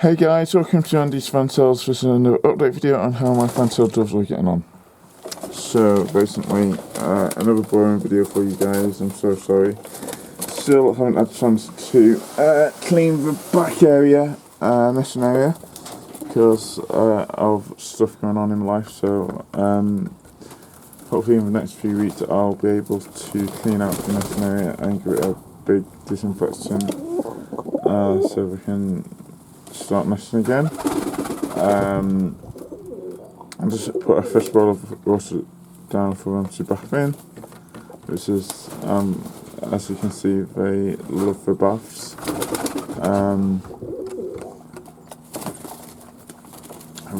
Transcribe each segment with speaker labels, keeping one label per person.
Speaker 1: Hey guys, welcome to Andy's Fantails. This is another update video on how my fantail doves are getting on. So basically, another boring video for you guys. I'm so sorry. Still haven't had a chance to clean the back area, messing area, because of stuff going on in life. So hopefully in the next few weeks I'll be able to clean out the messing area and give it a big disinfectant, so we can start messing again. I just put a fresh bowl of water down for them to bath in, which is, as you can see, they love the baths.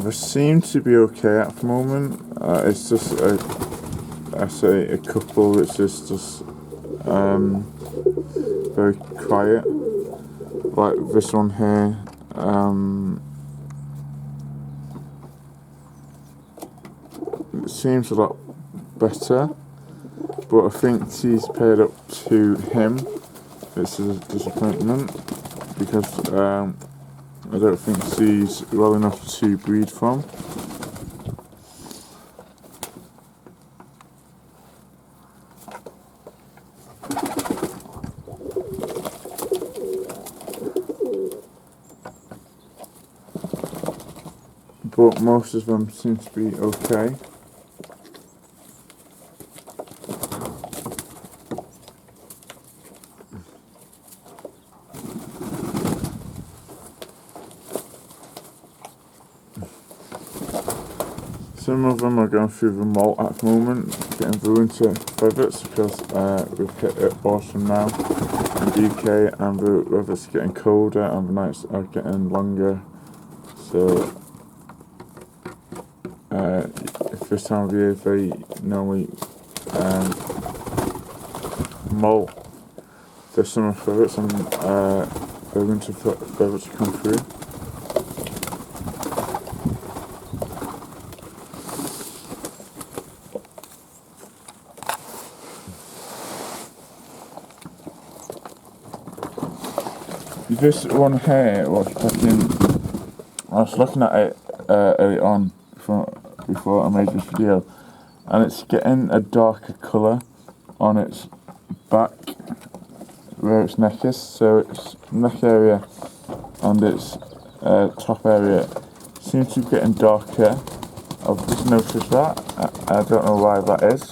Speaker 1: They seem to be okay at the moment. It's just a couple which is just very quiet, like this one here. It seems a lot better, but I think she's paired up to him. It's a disappointment because I don't think she's well enough to breed from. But most of them seem to be okay. Some of them are going through the molt at the moment, getting the winter feathers, because we've hit autumn now in the UK and the weather's getting colder and the nights are getting longer. So this time of year they normally molt the summer feathers and the winter feathers come through. This one here was I was looking at it early on before I made this video, and it's getting a darker colour on its back where its neck is. So its neck area and its top area seems to be getting darker. I've just noticed that. I don't know why that is.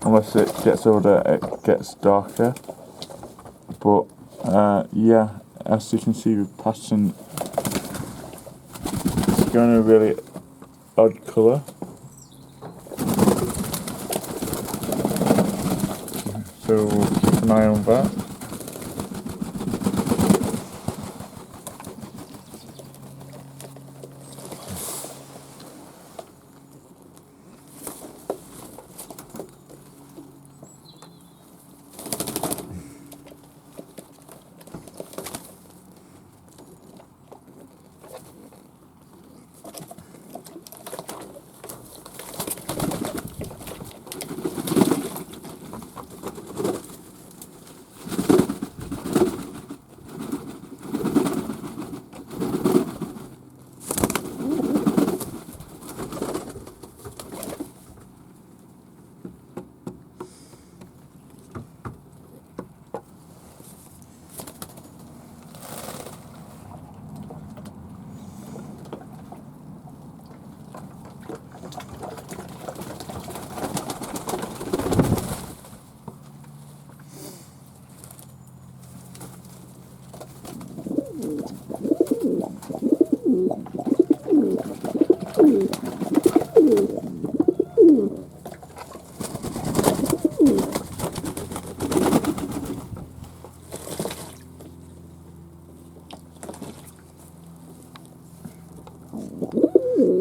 Speaker 1: Unless it gets older it gets darker. But yeah, as you can see the pattern, it's going a really odd colour. So we'll keep an eye on that.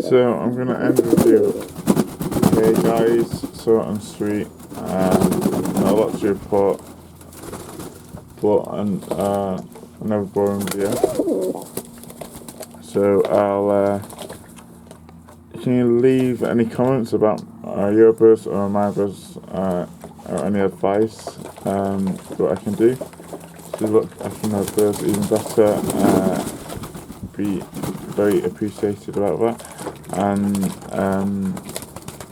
Speaker 1: So I'm going to end the video here guys, short and sweet, not a lot to report, but another boring video. So can you leave any comments about your birds or my birds, or any advice what I can do to look after my birds even better, be very appreciated about that. And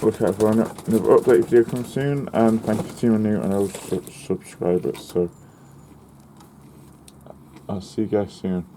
Speaker 1: look out for another update video coming soon. And thank you to my new and old subscribers. So I'll see you guys soon.